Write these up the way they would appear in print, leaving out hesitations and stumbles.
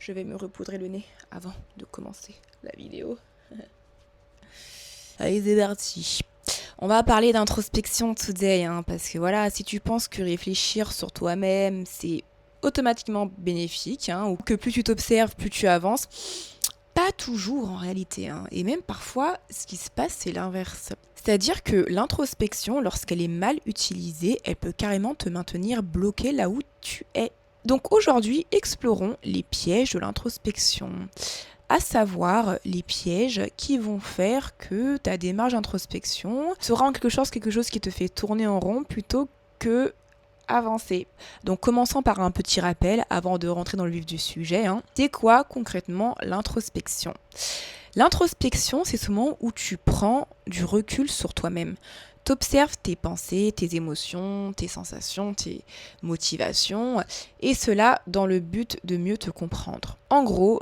Je vais me repoudrer le nez avant de commencer la vidéo. Allez, c'est parti. On va parler d'introspection today, parce que voilà, si tu penses que réfléchir sur toi-même, c'est automatiquement bénéfique, ou que plus tu t'observes, plus tu avances, pas toujours en réalité. Et même parfois, ce qui se passe, c'est l'inverse. C'est-à-dire que l'introspection, lorsqu'elle est mal utilisée, elle peut carrément te maintenir bloqué là où tu es. Donc aujourd'hui, explorons les pièges de l'introspection, à savoir les pièges qui vont faire que ta démarche d'introspection sera en quelque chose qui te fait tourner en rond plutôt que avancer. Donc commençons par un petit rappel avant de rentrer dans le vif du sujet. C'est quoi concrètement l'introspection ? L'introspection, c'est ce moment où tu prends du recul sur toi-même. T'observes tes pensées, tes émotions, tes sensations, tes motivations, et cela dans le but de mieux te comprendre. En gros,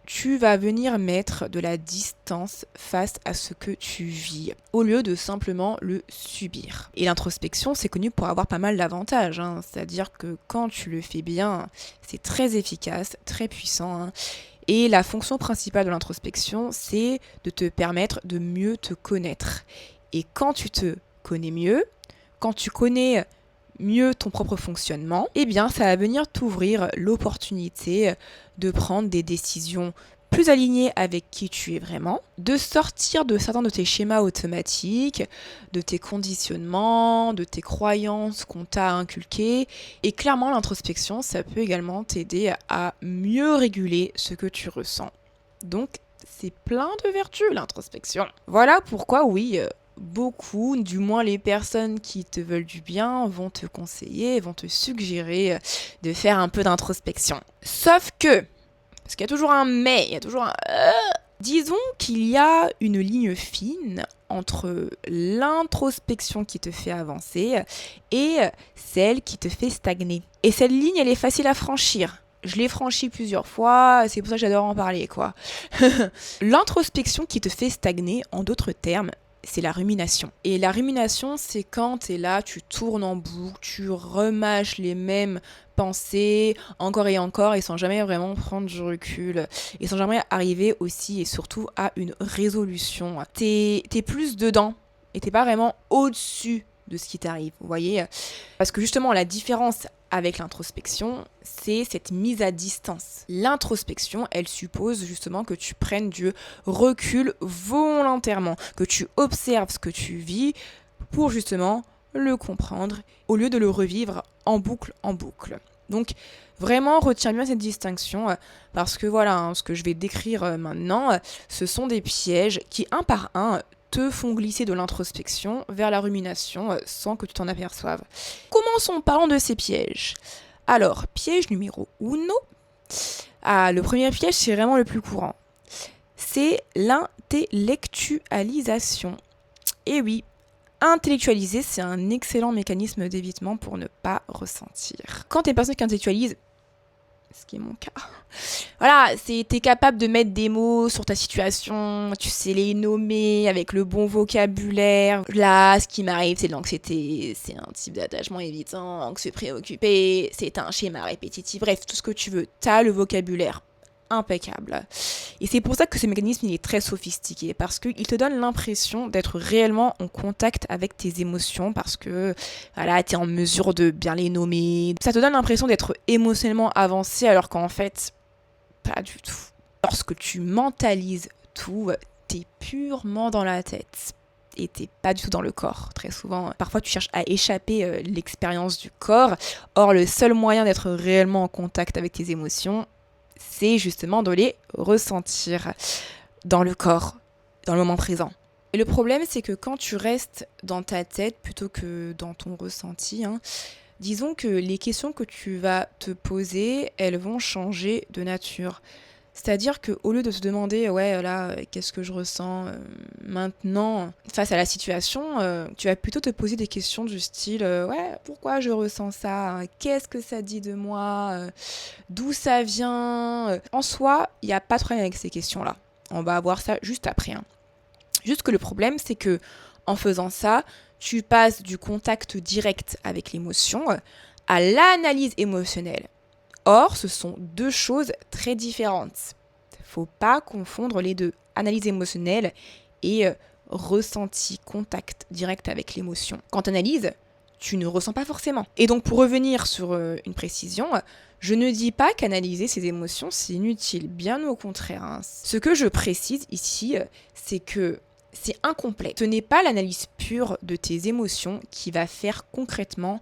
tu vas venir mettre de la distance face à ce que tu vis, au lieu de simplement le subir. Et l'introspection, c'est connu pour avoir pas mal d'avantages, c'est-à-dire que quand tu le fais bien, c'est très efficace, très puissant, Et la fonction principale de l'introspection, c'est de te permettre de mieux te connaître. Et quand tu te connais mieux, quand tu connais mieux ton propre fonctionnement, eh bien ça va venir t'ouvrir l'opportunité de prendre des décisions plus alignées avec qui tu es vraiment, de sortir de certains de tes schémas automatiques, de tes conditionnements, de tes croyances qu'on t'a inculquées. Et clairement, l'introspection, ça peut également t'aider à mieux réguler ce que tu ressens. Donc, c'est plein de vertus, l'introspection. Voilà pourquoi, oui, beaucoup, du moins les personnes qui te veulent du bien, vont te conseiller, vont te suggérer de faire un peu d'introspection. Sauf que, parce qu'il y a toujours un mais, il y a toujours un... Disons qu'il y a une ligne fine entre l'introspection qui te fait avancer et celle qui te fait stagner. Et cette ligne, elle est facile à franchir. Je l'ai franchie plusieurs fois, c'est pour ça que j'adore en parler, quoi. L'introspection qui te fait stagner, en d'autres termes, c'est la rumination. Et la rumination, c'est quand t'es là, tu tournes en boucle, tu remâches les mêmes pensées encore et sans jamais vraiment prendre du recul et sans jamais arriver aussi et surtout à une résolution. T'es plus dedans et t'es pas vraiment au-dessus de ce qui t'arrive, vous voyez ? Parce que justement, la différence avec l'introspection, c'est cette mise à distance. L'introspection, elle suppose justement que tu prennes du recul volontairement, que tu observes ce que tu vis pour justement le comprendre, au lieu de le revivre en boucle. Donc, vraiment, retiens bien cette distinction, parce que voilà, ce que je vais décrire maintenant, ce sont des pièges qui, un par un, te font glisser de l'introspection vers la rumination sans que tu t'en aperçoives. Commençons en parlant de ces pièges. Alors, piège numéro 1. Le premier piège, c'est vraiment le plus courant. C'est l'intellectualisation. Et oui, intellectualiser, c'est un excellent mécanisme d'évitement pour ne pas ressentir. Quand t'es une personne qui intellectualise, ce qui est mon cas, voilà, t'es capable de mettre des mots sur ta situation, tu sais les nommer avec le bon vocabulaire. Là, ce qui m'arrive, c'est de l'anxiété, c'est un type d'attachement évitant, anxieux préoccupé, c'est un schéma répétitif, bref, tout ce que tu veux. T'as le vocabulaire impeccable. Et c'est pour ça que ce mécanisme il est très sophistiqué, parce qu'il te donne l'impression d'être réellement en contact avec tes émotions, parce que voilà, tu es en mesure de bien les nommer. Ça te donne l'impression d'être émotionnellement avancé, alors qu'en fait, pas du tout. Lorsque tu mentalises tout, t'es purement dans la tête. Et t'es pas du tout dans le corps, très souvent. Parfois, tu cherches à échapper l'expérience du corps. Or, le seul moyen d'être réellement en contact avec tes émotions, c'est justement de les ressentir dans le corps, dans le moment présent. Et le problème, c'est que quand tu restes dans ta tête plutôt que dans ton ressenti, disons que les questions que tu vas te poser, elles vont changer de nature. C'est-à-dire qu'au lieu de te demander, qu'est-ce que je ressens maintenant face à la situation, tu vas plutôt te poser des questions du style, pourquoi je ressens ça ? Qu'est-ce que ça dit de moi ? D'où ça vient ? En soi, il n'y a pas de problème avec ces questions-là. On va voir ça juste après. Juste que le problème, c'est que en faisant ça, tu passes du contact direct avec l'émotion à l'analyse émotionnelle. Or, ce sont deux choses très différentes. Faut pas confondre les deux. Analyse émotionnelle et ressenti, contact direct avec l'émotion. Quand tu analyses, tu ne ressens pas forcément. Et donc pour revenir sur une précision, je ne dis pas qu'analyser ses émotions c'est inutile, bien au contraire. Hein. Ce que je précise ici, c'est que c'est incomplet. Ce n'est pas l'analyse pure de tes émotions qui va faire concrètement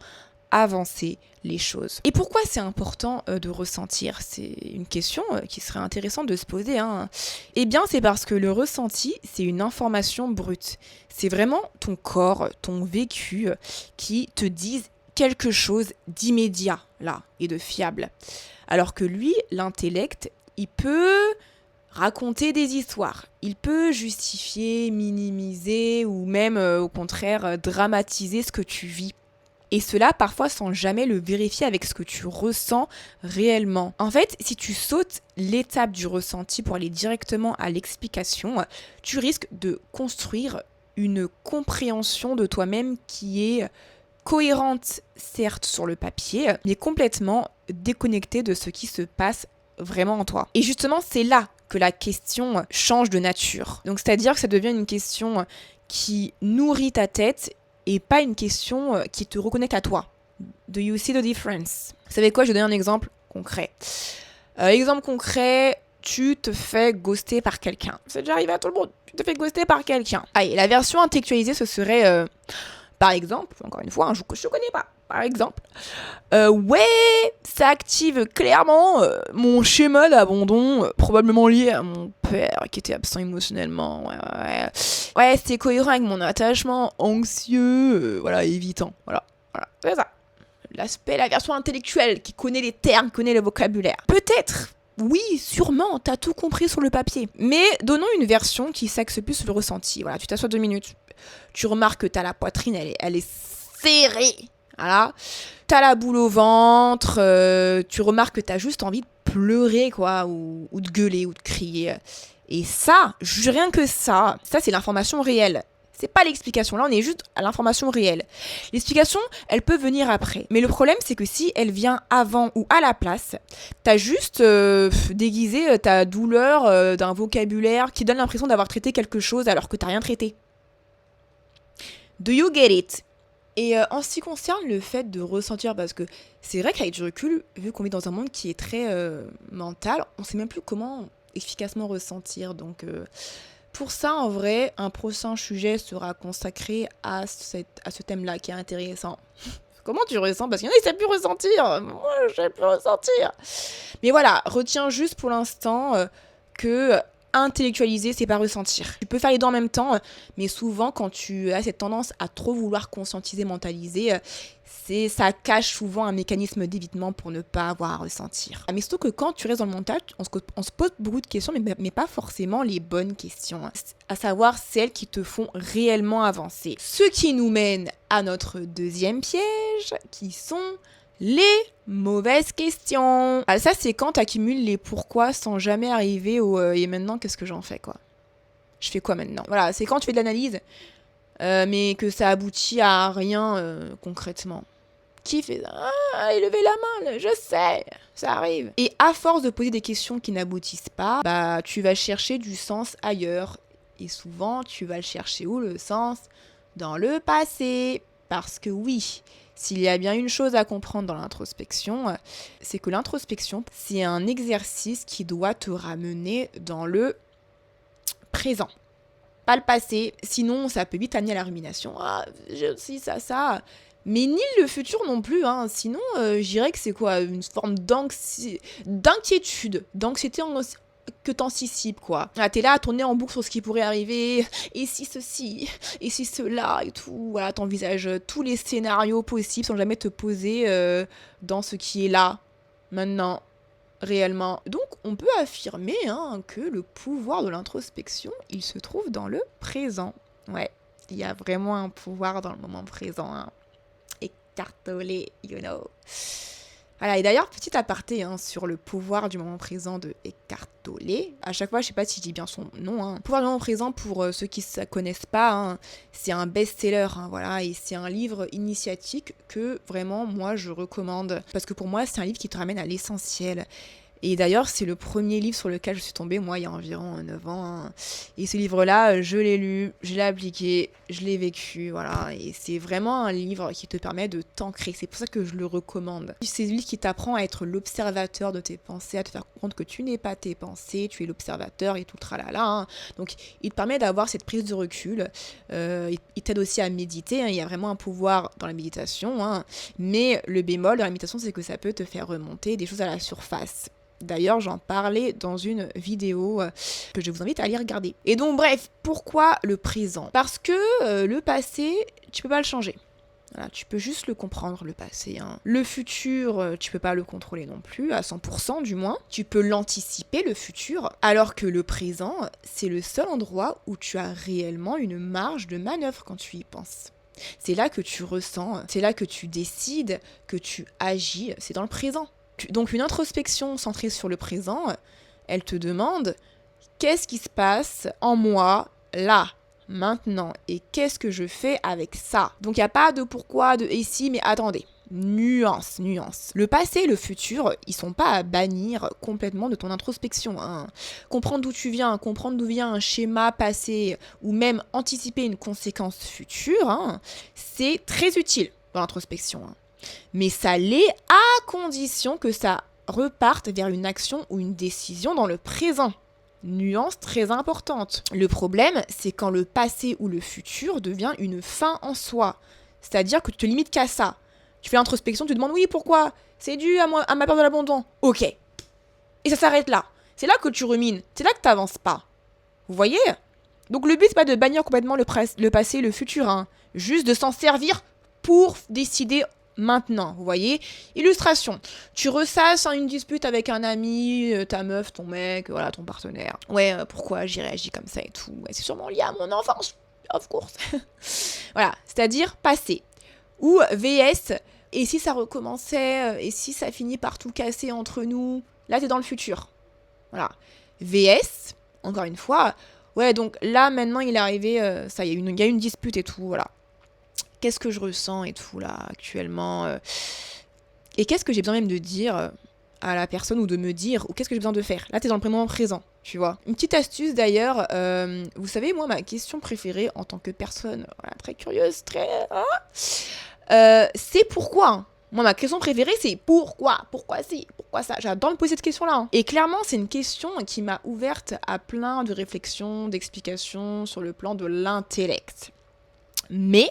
avancer les choses. Et pourquoi c'est important de ressentir? C'est une question qui serait intéressante de se poser. Hein. Eh bien, c'est parce que le ressenti, c'est une information brute. C'est vraiment ton corps, ton vécu qui te disent quelque chose d'immédiat, là, et de fiable. Alors que lui, l'intellect, il peut raconter des histoires. Il peut justifier, minimiser ou même, au contraire, dramatiser ce que tu vis. Et cela parfois sans jamais le vérifier avec ce que tu ressens réellement. En fait, si tu sautes l'étape du ressenti pour aller directement à l'explication, tu risques de construire une compréhension de toi-même qui est cohérente, certes sur le papier, mais complètement déconnectée de ce qui se passe vraiment en toi. Et justement, c'est là que la question change de nature. Donc, c'est-à-dire que ça devient une question qui nourrit ta tête et pas une question qui te reconnecte à toi. Do you see the difference? Vous savez quoi? Je vais donner un exemple concret. Exemple concret, tu te fais ghoster par quelqu'un. C'est déjà arrivé à tout le monde. Tu te fais ghoster par quelqu'un. Allez, la version intellectualisée, ce serait, par exemple, encore une fois, je ne connais pas. Par exemple, ouais, ça active clairement mon schéma d'abandon, probablement lié à mon père qui était absent émotionnellement. Ouais, c'est cohérent avec mon attachement anxieux, voilà, évitant. Voilà, c'est ça. L'aspect, la version intellectuelle qui connaît les termes, qui connaît le vocabulaire. Peut-être. Oui, sûrement, t'as tout compris sur le papier. Mais donnons une version qui s'axe plus sur le ressenti. Voilà, tu t'assois 2 minutes. Tu remarques que t'as la poitrine, elle est serrée. Voilà. T'as la boule au ventre, tu remarques que t'as juste envie de pleurer, quoi, ou de gueuler, ou de crier. Et ça, rien que ça c'est l'information réelle. C'est pas l'explication, là on est juste à l'information réelle. L'explication, elle peut venir après. Mais le problème, c'est que si elle vient avant ou à la place, t'as juste déguisé ta douleur d'un vocabulaire qui donne l'impression d'avoir traité quelque chose alors que t'as rien traité. Do you get it? Et en ce qui concerne le fait de ressentir, parce que c'est vrai qu'avec du recul, vu qu'on vit dans un monde qui est très mental, on sait même plus comment efficacement ressentir. Donc pour ça, en vrai, un prochain sujet sera consacré à ce thème-là qui est intéressant. Comment tu ressens? Parce qu'il y en a qui ne savent plus ressentir. Moi, je ne sais plus ressentir. Mais voilà, retiens juste pour l'instant que intellectualiser, c'est pas ressentir. Tu peux faire les deux en même temps, mais souvent, quand tu as cette tendance à trop vouloir conscientiser, mentaliser, ça cache souvent un mécanisme d'évitement pour ne pas avoir à ressentir. Mais surtout que quand tu restes dans le mental, on se pose beaucoup de questions, mais pas forcément les bonnes questions, hein. À savoir celles qui te font réellement avancer. Ce qui nous mène à notre deuxième piège, qui sont les mauvaises questions. Ah, ça, c'est quand tu accumules les pourquoi sans jamais arriver au et maintenant, qu'est-ce que j'en fais, quoi? Je fais quoi maintenant? Voilà, c'est quand tu fais de l'analyse, mais que ça aboutit à rien concrètement. Qui fait ça? Ah, il levait la main, là, je sais, ça arrive. Et à force de poser des questions qui n'aboutissent pas, bah, tu vas chercher du sens ailleurs. Et souvent, tu vas le chercher où, le sens? Dans le passé. Parce que oui, s'il y a bien une chose à comprendre dans l'introspection, c'est que l'introspection, c'est un exercice qui doit te ramener dans le présent. Pas le passé, sinon ça peut vite amener à la rumination. Ah, j'ai aussi ça. Mais ni le futur non plus, hein. Sinon, je dirais que c'est quoi? Une forme d'inquiétude, d'anxiété que t'anticipes, quoi. Ah, t'es là à tourner en boucle sur ce qui pourrait arriver, et si ceci, et si cela, et tout. Voilà, t'envisages tous les scénarios possibles sans jamais te poser dans ce qui est là, maintenant, réellement. Donc, on peut affirmer que le pouvoir de l'introspection, il se trouve dans le présent. Ouais, il y a vraiment un pouvoir dans le moment présent, hein. Écartolé, you know. Voilà, et d'ailleurs, petit aparté hein, sur le pouvoir du moment présent de Eckhart Tolle. À chaque fois, je sais pas si je dis bien son nom. Hein. Pouvoir du moment présent, pour ceux qui ne connaissent pas, hein, c'est un best-seller, hein, voilà, et c'est un livre initiatique que vraiment, moi, je recommande. Parce que pour moi, c'est un livre qui te ramène à l'essentiel. Et d'ailleurs, c'est le premier livre sur lequel je suis tombée, moi, il y a environ 9 ans. Hein. Et ce livre-là, je l'ai lu, je l'ai appliqué, je l'ai vécu, voilà. Et c'est vraiment un livre qui te permet de t'ancrer. C'est pour ça que je le recommande. C'est un livre qui t'apprend à être l'observateur de tes pensées, à te faire comprendre que tu n'es pas tes pensées, tu es l'observateur et tout tralala. Hein. Donc, il te permet d'avoir cette prise de recul. Il t'aide aussi à méditer. Hein. Il y a vraiment un pouvoir dans la méditation. Hein. Mais le bémol de la méditation, c'est que ça peut te faire remonter des choses à la surface. D'ailleurs, j'en parlais dans une vidéo que je vous invite à aller regarder. Et donc, bref, pourquoi le présent ? Parce que le passé, tu peux pas le changer. Voilà, tu peux juste le comprendre, le passé. Hein. Le futur, tu peux pas le contrôler non plus, à 100% du moins. Tu peux l'anticiper, le futur, alors que le présent, c'est le seul endroit où tu as réellement une marge de manœuvre quand tu y penses. C'est là que tu ressens, c'est là que tu décides, que tu agis, c'est dans le présent. Donc une introspection centrée sur le présent, elle te demande qu'est-ce qui se passe en moi là, maintenant, et qu'est-ce que je fais avec ça. Donc il n'y a pas de pourquoi, de et si, mais attendez, nuance. Le passé et le futur, ils sont pas à bannir complètement de ton introspection. Hein. Comprendre d'où tu viens, comprendre d'où vient un schéma passé, ou même anticiper une conséquence future, hein, c'est très utile dans l'introspection. Hein. Mais ça l'est à condition que ça reparte vers une action ou une décision dans le présent. Nuance très importante. Le problème, c'est quand le passé ou le futur devient une fin en soi. C'est-à-dire que tu te limites qu'à ça. Tu fais l'introspection, tu te demandes oui, pourquoi ? C'est dû à ma peur de l'abandon. Ok. Et ça s'arrête là. C'est là que tu rumines. C'est là que tu n'avances pas. Vous voyez ? Donc le but, c'est pas de bannir complètement le passé et le futur. Hein. Juste de s'en servir pour décider maintenant, vous voyez. Illustration. Tu ressasses une dispute avec un ami, ta meuf, ton mec, voilà, ton partenaire. Ouais, pourquoi j'ai réagi comme ça et tout. Ouais, c'est sûrement lié à mon enfance, of course. Voilà, c'est-à-dire passé. Ou VS, et si ça recommençait, et si ça finit par tout casser entre nous, là t'es dans le futur. Voilà. VS, encore une fois, ouais, donc là maintenant il est arrivé, ça y est, il y a une dispute et tout, voilà. Qu'est-ce que je ressens et tout là actuellement et qu'est-ce que j'ai besoin même de dire à la personne ou de me dire ou qu'est-ce que j'ai besoin de faire. Là, t'es dans le moment présent, tu vois. Une petite astuce d'ailleurs, vous savez, moi, ma question préférée en tant que personne voilà, très curieuse, c'est pourquoi. Moi, ma question préférée, c'est pourquoi ça. J'adore me poser cette question-là. Hein. Et clairement, c'est une question qui m'a ouverte à plein de réflexions, d'explications sur le plan de l'intellect. Mais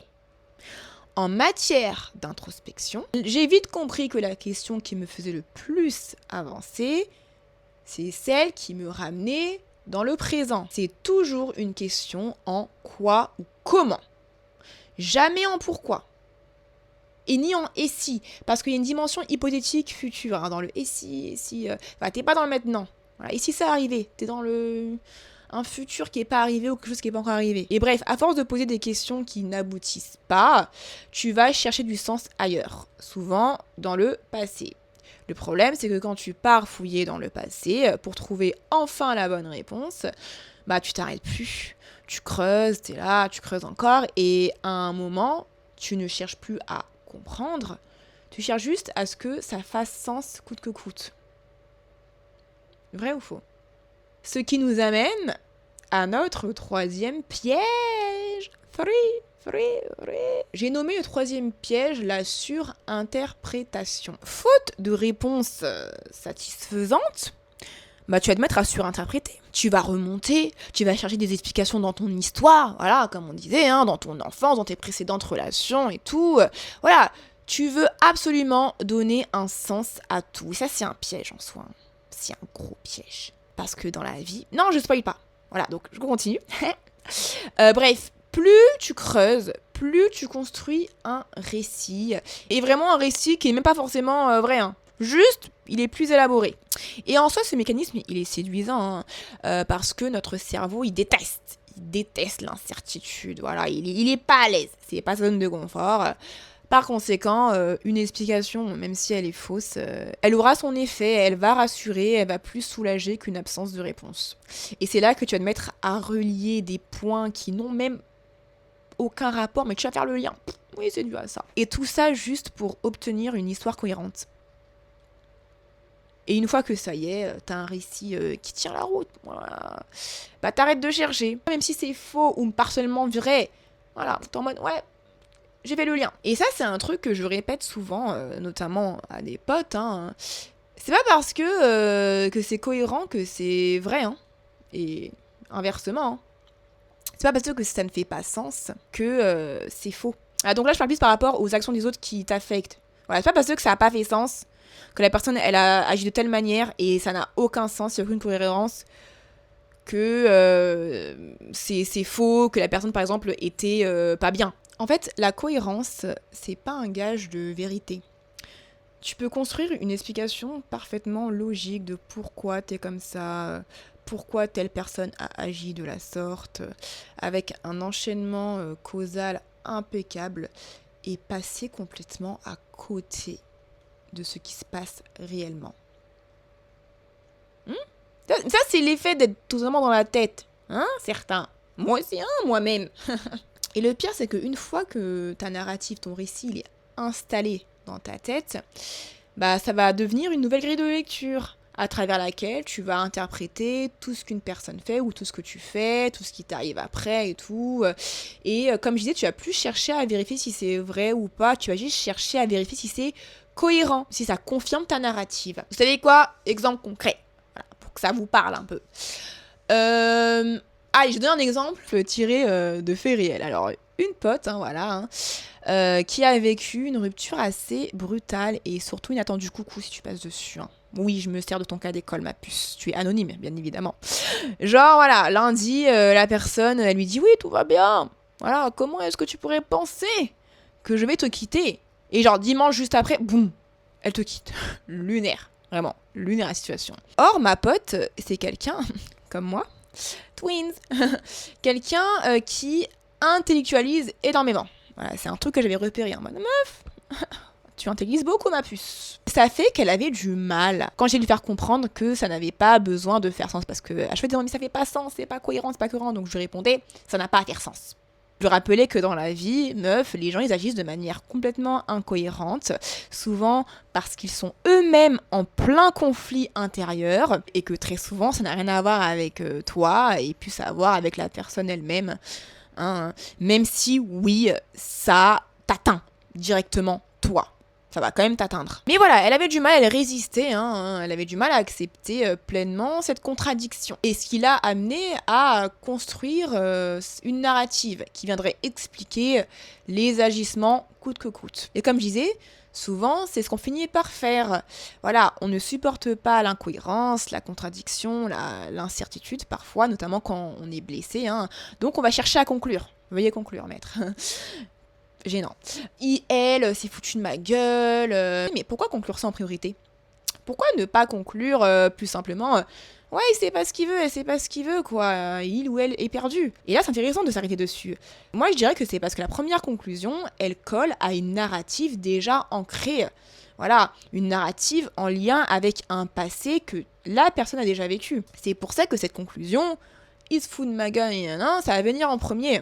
en matière d'introspection, j'ai vite compris que la question qui me faisait le plus avancer, c'est celle qui me ramenait dans le présent. C'est toujours une question en quoi ou comment. Jamais en pourquoi. Et ni en et si. Parce qu'il y a une dimension hypothétique future. Hein, dans le et si, t'es pas dans le maintenant. Voilà, et si ça arrivait, t'es dans un futur qui n'est pas arrivé ou quelque chose qui n'est pas encore arrivé. Et bref, à force de poser des questions qui n'aboutissent pas, tu vas chercher du sens ailleurs, souvent dans le passé. Le problème, c'est que quand tu pars fouiller dans le passé pour trouver enfin la bonne réponse, bah tu t'arrêtes plus. Tu creuses, t'es là, tu creuses encore, et à un moment, tu ne cherches plus à comprendre, tu cherches juste à ce que ça fasse sens coûte que coûte. Vrai ou faux ? Ce qui nous amène à notre troisième piège. J'ai nommé le troisième piège la surinterprétation. Faute de réponse satisfaisante, bah tu vas te mettre à surinterpréter. Tu vas remonter, tu vas chercher des explications dans ton histoire, voilà, comme on disait, hein, dans ton enfance, dans tes précédentes relations et tout. Voilà, tu veux absolument donner un sens à tout. Et ça, c'est un piège en soi. C'est un gros piège. Parce que dans la vie... Non, je spoil pas. Voilà, donc je continue. Bref, plus tu creuses, plus tu construis un récit. Et vraiment un récit qui est même pas forcément vrai. Hein. Juste, il est plus élaboré. Et en soi, ce mécanisme, il est séduisant. Hein, parce que notre cerveau, il déteste l'incertitude. Voilà, il est pas à l'aise. C'est pas sa zone de confort. Par conséquent, une explication, même si elle est fausse, elle aura son effet, elle va rassurer, elle va plus soulager qu'une absence de réponse. Et c'est là que tu vas te mettre à relier des points qui n'ont même aucun rapport, mais tu vas faire le lien. Oui, c'est dû à ça. Et tout ça juste pour obtenir une histoire cohérente. Et une fois que ça y est, t'as un récit qui tient la route, voilà. Bah t'arrêtes de chercher. Même si c'est faux ou partiellement vrai, voilà, t'es en mode, ouais, j'ai fait le lien. Et ça, c'est un truc que je répète souvent, notamment à des potes, hein. C'est pas parce que c'est cohérent que c'est vrai, hein. Et inversement, hein. C'est pas parce que ça ne fait pas sens que c'est faux. Ah, donc là, je parle plus par rapport aux actions des autres qui t'affectent. Voilà, c'est pas parce que ça a pas fait sens que la personne, elle a agi de telle manière et ça n'a aucun sens, il n'y a aucune cohérence, que c'est faux, que la personne, par exemple, était pas bien. En fait, la cohérence, c'est pas un gage de vérité. Tu peux construire une explication parfaitement logique de pourquoi t'es comme ça, pourquoi telle personne a agi de la sorte, avec un enchaînement causal impeccable et passer complètement à côté de ce qui se passe réellement. Ça, c'est l'effet d'être tout simplement dans la tête. Hein, certains. Moi aussi, hein, moi-même. Et le pire, c'est qu'une fois que ta narrative, ton récit, il est installé dans ta tête, bah ça va devenir une nouvelle grille de lecture à travers laquelle tu vas interpréter tout ce qu'une personne fait ou tout ce que tu fais, tout ce qui t'arrive après et tout. Et comme je disais, tu vas plus chercher à vérifier si c'est vrai ou pas, tu vas juste chercher à vérifier si c'est cohérent, si ça confirme ta narrative. Vous savez quoi? Exemple concret, voilà, pour que ça vous parle un peu. Allez, je donne un exemple tiré de faits réels. Alors, une pote, hein, voilà, hein, qui a vécu une rupture assez brutale et surtout inattendue. Coucou si tu passes dessus. Hein. Oui, je me sers de ton cas d'école, ma puce. Tu es anonyme, bien évidemment. Genre, voilà, lundi, la personne, elle lui dit « Oui, tout va bien. Voilà, comment est-ce que tu pourrais penser que je vais te quitter ?» Et genre, dimanche juste après, boum, elle te quitte. Lunaire. Vraiment, lunaire la situation. Or, ma pote, c'est quelqu'un, comme moi, twins, quelqu'un qui intellectualise énormément. Voilà, c'est un truc que j'avais repéré en mode meuf, tu intelligises beaucoup ma puce. Ça fait qu'elle avait du mal quand j'ai dû lui faire comprendre que ça n'avait pas besoin de faire sens parce que à chaque fois, elle disait mais ça fait pas sens, c'est pas cohérent, c'est pas cohérent. Donc je lui répondais ça n'a pas à faire sens. Je rappelais que dans la vie, meuf, les gens ils agissent de manière complètement incohérente, souvent parce qu'ils sont eux-mêmes en plein conflit intérieur et que très souvent ça n'a rien à voir avec toi et plus à voir avec la personne elle-même. Hein. Même si, oui, ça t'atteint directement toi. Ça va quand même t'atteindre. Mais voilà, elle avait du mal, elle résistait, hein, elle avait du mal à accepter pleinement cette contradiction. Et ce qui l'a amené à construire une narrative qui viendrait expliquer les agissements coûte que coûte. Et comme je disais, souvent, c'est ce qu'on finit par faire. Voilà, on ne supporte pas l'incohérence, la contradiction, l'incertitude parfois, notamment quand on est blessé. Hein. Donc on va chercher à conclure. Veuillez conclure, maître. Gênant. Elle s'est foutu de ma gueule. Mais pourquoi conclure ça en priorité? Pourquoi ne pas conclure plus simplement ouais, c'est pas ce qu'il veut, c'est pas ce qu'il veut, quoi. Il ou elle est perdu. Et là, c'est intéressant de s'arrêter dessus. Moi, je dirais que c'est parce que la première conclusion, elle colle à une narrative déjà ancrée. Voilà, une narrative en lien avec un passé que la personne a déjà vécu. C'est pour ça que cette conclusion, il se fout de ma gueule, ça va venir en premier.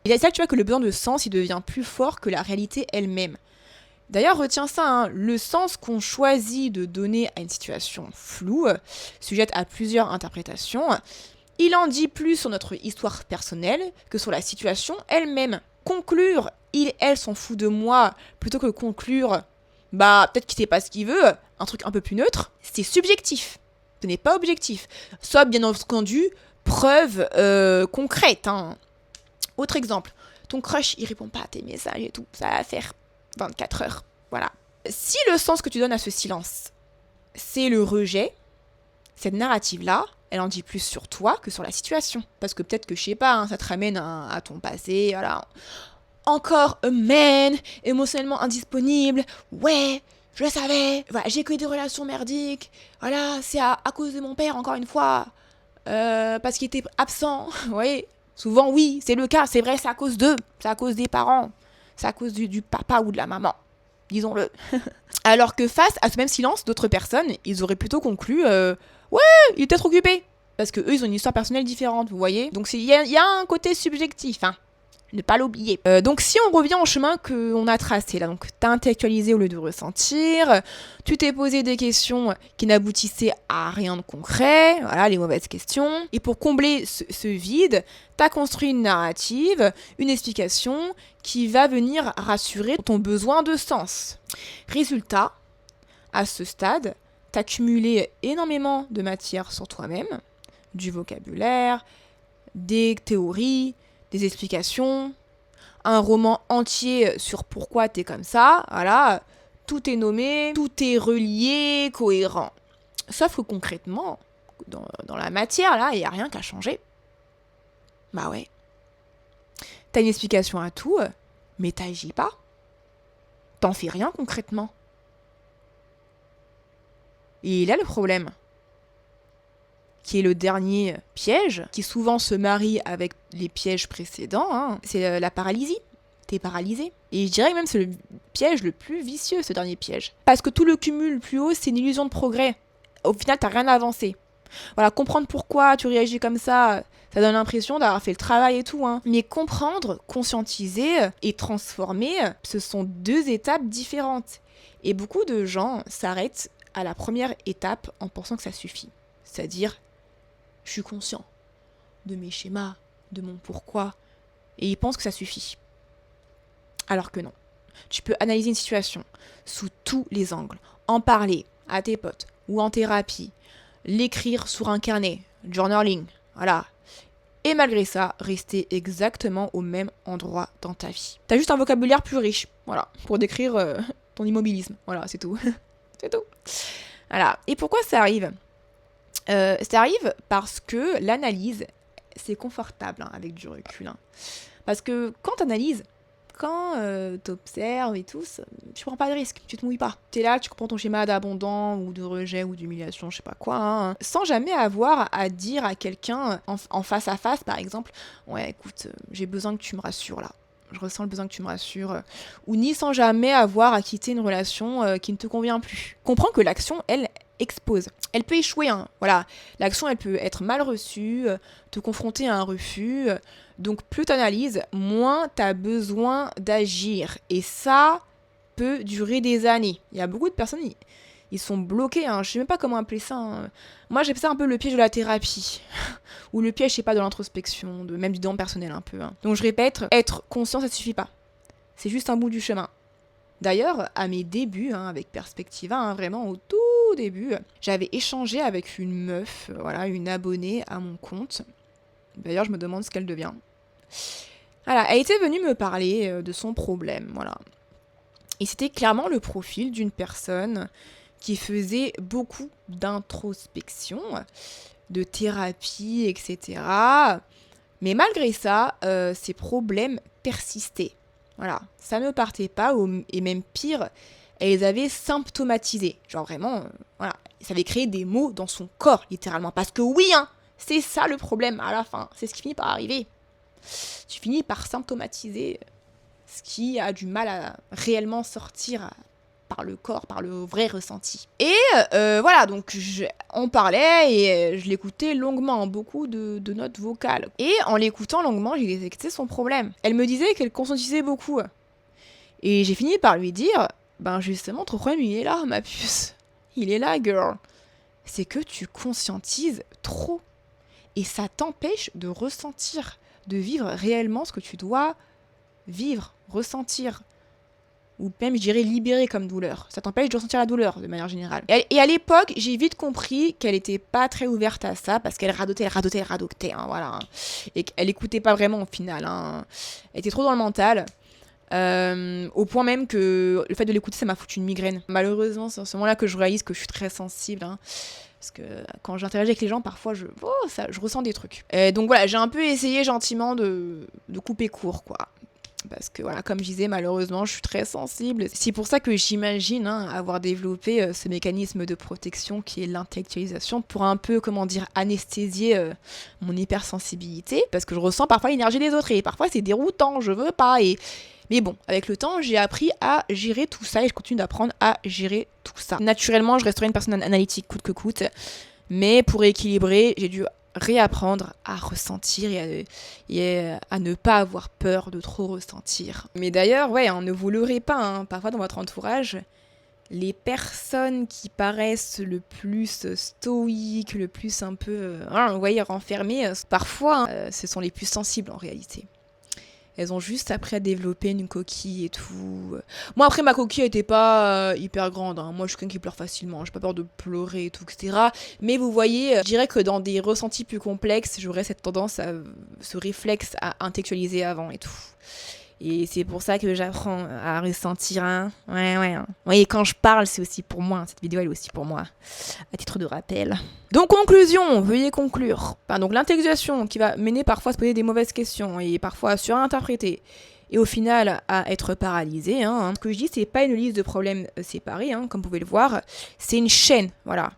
Et c'est ça que tu vois que le besoin de sens, il devient plus fort que la réalité elle-même. D'ailleurs, retiens ça, hein, le sens qu'on choisit de donner à une situation floue, sujette à plusieurs interprétations, il en dit plus sur notre histoire personnelle que sur la situation elle-même. Conclure, elle s'en fout de moi, plutôt que conclure, bah peut-être qu'il sait pas ce qu'il veut, un truc un peu plus neutre, c'est subjectif, ce n'est pas objectif. Soit bien entendu, preuve concrète, hein. Autre exemple, ton crush, il répond pas à tes messages et tout, ça va faire 24 heures, voilà. Si le sens que tu donnes à ce silence, c'est le rejet, cette narrative-là, elle en dit plus sur toi que sur la situation. Parce que peut-être que, je sais pas, hein, ça te ramène à ton passé, voilà. Encore un man, émotionnellement indisponible, ouais, je le savais, voilà, j'ai connu des relations merdiques, voilà, c'est à cause de mon père, encore une fois, parce qu'il était absent, vous voyez. Souvent, oui, c'est le cas, c'est vrai, c'est à cause d'eux, c'est à cause des parents. c'est à cause du papa ou de la maman, disons-le. Alors que face à ce même silence, d'autres personnes, ils auraient plutôt conclu ouais, il est peut-être occupé. Parce que eux, ils ont une histoire personnelle différente, vous voyez. Donc il y a un côté subjectif, hein. Ne pas l'oublier. Donc si on revient au chemin qu'on a tracé là, donc t'as intellectualisé au lieu de ressentir, tu t'es posé des questions qui n'aboutissaient à rien de concret, voilà, les mauvaises questions, et pour combler ce vide, t'as construit une narrative, une explication qui va venir rassurer ton besoin de sens. Résultat, à ce stade, t'as cumulé énormément de matière sur toi-même, du vocabulaire, des théories, des explications, un roman entier sur pourquoi t'es comme ça, voilà, tout est nommé, tout est relié, cohérent. Sauf que concrètement, dans la matière, là, il n'y a rien qu'à changer. Bah ouais. T'as une explication à tout, mais t'agis pas. T'en fais rien concrètement. Et là, le problème, qui est le dernier piège, qui souvent se marie avec les pièges précédents, hein, c'est la paralysie. T'es paralysé. Et je dirais même que c'est le piège le plus vicieux, ce dernier piège. Parce que tout le cumul plus haut, c'est une illusion de progrès. Au final, t'as rien avancé. Voilà, comprendre pourquoi tu réagis comme ça donne l'impression d'avoir fait le travail et tout, hein. Mais comprendre, conscientiser et transformer, ce sont deux étapes différentes. Et beaucoup de gens s'arrêtent à la première étape en pensant que ça suffit. C'est-à-dire, je suis conscient de mes schémas, de mon pourquoi, et ils pensent que ça suffit. Alors que non. Tu peux analyser une situation sous tous les angles, en parler à tes potes ou en thérapie, l'écrire sur un carnet, journaling, voilà. Et malgré ça, rester exactement au même endroit dans ta vie. T'as juste un vocabulaire plus riche, voilà, pour décrire ton immobilisme. Voilà, c'est tout. C'est tout. Voilà. Et pourquoi ça arrive ? Ça arrive parce que l'analyse, c'est confortable, hein, avec du recul. Hein. Parce que quand t'analyses, quand t'observes et tout, tu prends pas de risque, tu te mouilles pas. T'es là, tu comprends ton schéma d'abondant ou de rejet ou d'humiliation, je sais pas quoi, hein, sans jamais avoir à dire à quelqu'un en face à face, par exemple, ouais, écoute, j'ai besoin que tu me rassures là. Je ressens le besoin que tu me rassures. Ou ni sans jamais avoir à quitter une relation qui ne te convient plus. Comprends que l'action, elle, expose. Elle peut échouer, hein. Voilà. L'action, elle peut être mal reçue, te confronter à un refus. Donc plus t'analyses, moins t'as besoin d'agir. Et ça peut durer des années. Il y a beaucoup de personnes, ils sont bloqués, hein. Je sais même pas comment appeler ça. Hein. Moi, j'appelle ça un peu le piège de la thérapie. Ou le piège, je sais pas, de l'introspection, même du développement personnel un peu. Hein. Donc je répète, être conscient, ça suffit pas. C'est juste un bout du chemin. D'ailleurs, à mes débuts, hein, avec Perspectiva, hein, vraiment au tout début, j'avais échangé avec une meuf, voilà, une abonnée à mon compte. D'ailleurs, je me demande ce qu'elle devient. Voilà, elle était venue me parler de son problème, voilà. Et c'était clairement le profil d'une personne qui faisait beaucoup d'introspection, de thérapie, etc. Mais malgré ça, ses problèmes persistaient. Voilà, ça ne partait pas, et même pire, elle les avait symptomatisés. Genre vraiment, voilà, ça avait créé des maux dans son corps, littéralement. Parce que oui, hein, c'est ça le problème à la fin, c'est ce qui finit par arriver. Tu finis par symptomatiser ce qui a du mal à réellement sortir par le corps, par le vrai ressenti. Et voilà, donc on parlait et je l'écoutais longuement, beaucoup de notes vocales. Et en l'écoutant longuement, j'ai détecté son problème. Elle me disait qu'elle conscientisait beaucoup. Et j'ai fini par lui dire, ben justement, ton problème, il est là, ma puce. Il est là, girl. C'est que tu conscientises trop. Et ça t'empêche de ressentir, de vivre réellement ce que tu dois vivre, ressentir. Ou même, je dirais, libérer comme douleur. Ça t'empêche de ressentir la douleur, de manière générale. Et à l'époque, j'ai vite compris qu'elle était pas très ouverte à ça, parce qu'elle radotait, hein, voilà. Et qu'elle écoutait pas vraiment, au final. Hein. Elle était trop dans le mental. Au point même que le fait de l'écouter, ça m'a foutu une migraine. Malheureusement, c'est à ce moment-là que je réalise que je suis très sensible. Hein. Parce que quand j'interagis avec les gens, parfois, je ressens des trucs. Donc voilà, j'ai un peu essayé gentiment de couper court, quoi. Parce que voilà, comme je disais, malheureusement, je suis très sensible. C'est pour ça que j'imagine avoir développé ce mécanisme de protection qui est l'intellectualisation pour un peu, comment dire, anesthésier mon hypersensibilité. Parce que je ressens parfois l'énergie des autres et parfois c'est déroutant, je veux pas. Mais bon, avec le temps, j'ai appris à gérer tout ça et je continue d'apprendre à gérer tout ça. Naturellement, je resterai une personne analytique coûte que coûte. Mais pour équilibrer, j'ai dû réapprendre à ressentir et à ne pas avoir peur de trop ressentir. Mais d'ailleurs, ouais, ne vous leurrez pas, parfois dans votre entourage, les personnes qui paraissent le plus stoïques, le plus un peu, vous voyez, renfermées, parfois, ce sont les plus sensibles en réalité. Elles ont juste appris à développer une coquille et tout. Moi, après, ma coquille était pas hyper grande. Moi, je suis quelqu'un qui pleure facilement. J'ai pas peur de pleurer et tout, etc. Mais vous voyez, je dirais que dans des ressentis plus complexes, j'aurais cette tendance ce réflexe à intellectualiser avant et tout. Et c'est pour ça que j'apprends à ressentir. Ouais. Oui, quand je parle, c'est aussi pour moi. Cette vidéo, elle est aussi pour moi, à titre de rappel. Donc, conclusion, veuillez conclure. Donc, l'intellectualisation qui va mener parfois à se poser des mauvaises questions et parfois à surinterpréter. Et au final, à être paralysé. Ce que je dis, c'est pas une liste de problèmes séparés, comme vous pouvez le voir. C'est une chaîne, voilà.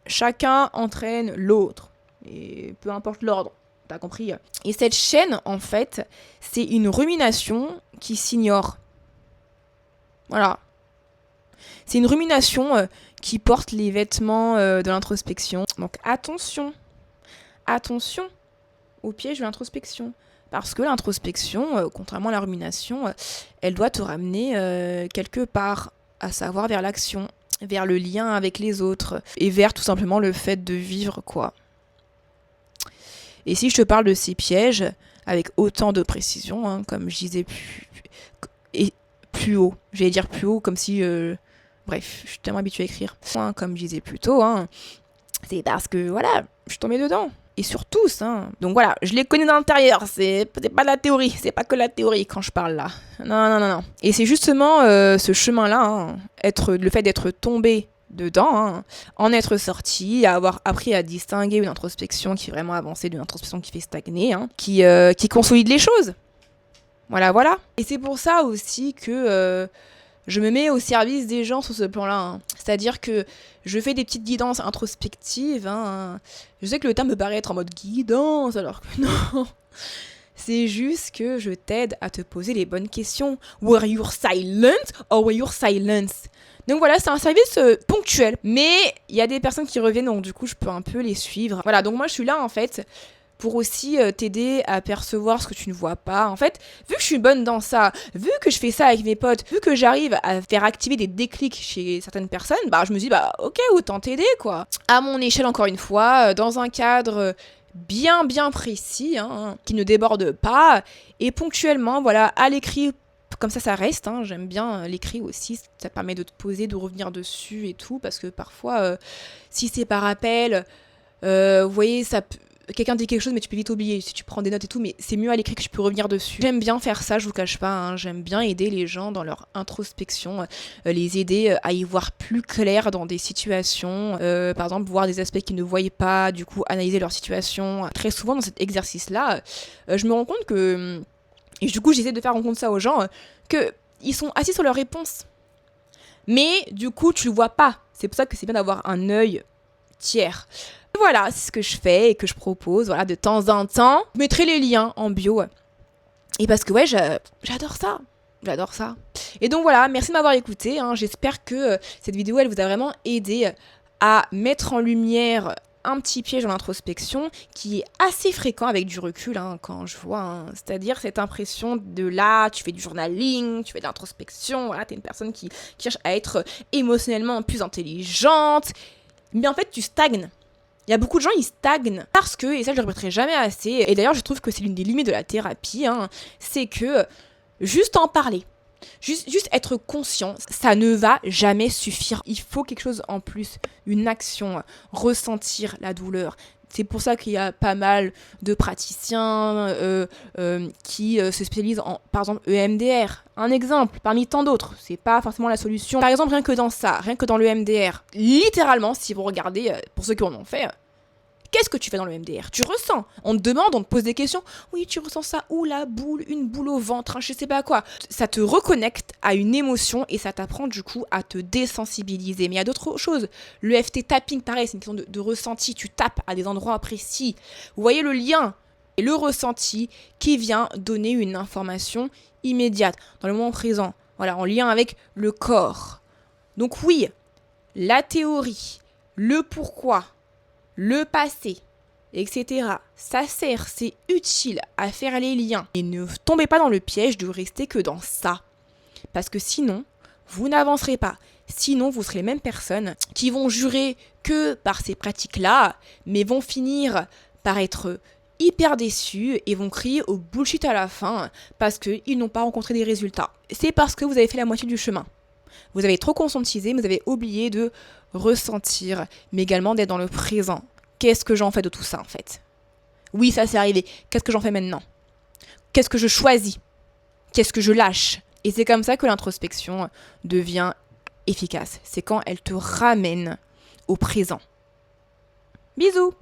Chacun entraîne l'autre. Et peu importe l'ordre. T'as compris? Et cette chaîne, en fait, c'est une rumination qui s'ignore. Voilà. C'est une rumination qui porte les vêtements de l'introspection. Donc attention au piège de l'introspection. Parce que l'introspection, contrairement à la rumination, elle doit te ramener quelque part, à savoir vers l'action, vers le lien avec les autres, et vers tout simplement le fait de vivre, quoi. Et si je te parle de ces pièges, avec autant de précision, comme je disais plus haut, j'allais dire plus haut comme si... Bref, je suis tellement habituée à écrire. Comme je disais plus tôt, c'est parce que, voilà, je suis tombée dedans. Et sur tous. Donc voilà, je les connais dans l'intérieur, c'est pas de la théorie, c'est pas que la théorie quand je parle là. Non. Et c'est justement ce chemin-là, le fait d'être tombé dedans, en être sorti, avoir appris à distinguer une introspection qui est vraiment avancée d'une introspection qui fait stagner, qui consolide les choses. Voilà. Et c'est pour ça aussi que je me mets au service des gens sur ce plan-là. C'est-à-dire que je fais des petites guidances introspectives. Je sais que le terme me paraît être en mode guidance, alors que non. C'est juste que je t'aide à te poser les bonnes questions. Were you silent or were you silence? Donc voilà, c'est un service ponctuel. Mais il y a des personnes qui reviennent, donc du coup, je peux un peu les suivre. Voilà, donc moi, je suis là, en fait, pour aussi t'aider à percevoir ce que tu ne vois pas. En fait, vu que je suis bonne dans ça, vu que je fais ça avec mes potes, vu que j'arrive à faire activer des déclics chez certaines personnes, je me dis, ok, autant t'aider, quoi. À mon échelle, encore une fois, dans un cadre bien précis, qui ne déborde pas, et ponctuellement, voilà, à l'écrit, comme ça reste, j'aime bien l'écrit aussi, ça permet de te poser, de revenir dessus et tout, parce que parfois, si c'est par appel, vous voyez, quelqu'un dit quelque chose mais tu peux vite oublier si tu prends des notes et tout, mais c'est mieux à l'écrit que je peux revenir dessus. J'aime bien faire ça, je vous cache pas, j'aime bien aider les gens dans leur introspection, les aider à y voir plus clair dans des situations, par exemple voir des aspects qu'ils ne voyaient pas, du coup analyser leur situation. Très souvent dans cet exercice-là, je me rends compte que, et du coup j'essaie de faire rencontrer ça aux gens, que ils sont assis sur leurs réponses. Mais du coup tu le vois pas, c'est pour ça que c'est bien d'avoir un œil tiers. Voilà, c'est ce que je fais et que je propose, voilà, de temps en temps. Je mettrai les liens en bio. Et parce que, ouais, j'adore ça. J'adore ça. Et donc voilà, merci de m'avoir écouté. J'espère que cette vidéo, elle vous a vraiment aidé à mettre en lumière un petit piège dans l'introspection qui est assez fréquent avec du recul, quand je vois. C'est-à-dire cette impression de là, tu fais du journaling, tu fais de l'introspection, voilà, t'es une personne qui cherche à être émotionnellement plus intelligente. Mais en fait, tu stagnes. Il y a beaucoup de gens, ils stagnent parce que, et ça je le répéterai jamais assez, et d'ailleurs je trouve que c'est l'une des limites de la thérapie, c'est que juste en parler, juste être conscient, ça ne va jamais suffire. Il faut quelque chose en plus, une action, ressentir la douleur. C'est pour ça qu'il y a pas mal de praticiens qui se spécialisent en, par exemple, EMDR. Un exemple, parmi tant d'autres. C'est pas forcément la solution. Par exemple, rien que dans ça, rien que dans le EMDR, littéralement, si vous regardez, pour ceux qui en ont fait, Qu'est-ce que tu fais dans le MDR? Tu ressens. On te demande, on te pose des questions. Oui, tu ressens ça. Ou la boule, une boule au ventre, je sais pas quoi. Ça te reconnecte à une émotion et ça t'apprend du coup à te désensibiliser. Mais il y a d'autres choses. Le FT tapping, pareil, c'est une question de ressenti. Tu tapes à des endroits précis. Vous voyez le lien et le ressenti qui vient donner une information immédiate, dans le moment présent. Voilà, en lien avec le corps. Donc oui, la théorie, le pourquoi, le passé, etc. Ça sert, c'est utile à faire les liens. Et ne tombez pas dans le piège de rester que dans ça. Parce que sinon, vous n'avancerez pas. Sinon, vous serez les mêmes personnes qui vont jurer que par ces pratiques-là, mais vont finir par être hyper déçus et vont crier au bullshit à la fin parce qu'ils n'ont pas rencontré des résultats. C'est parce que vous avez fait la moitié du chemin. Vous avez trop conscientisé, vous avez oublié de ressentir, mais également d'être dans le présent. Qu'est-ce que j'en fais de tout ça en fait? Oui, ça c'est arrivé. Qu'est-ce que j'en fais maintenant? Qu'est-ce que je choisis? Qu'est-ce que je lâche? Et c'est comme ça que l'introspection devient efficace. C'est quand elle te ramène au présent. Bisous!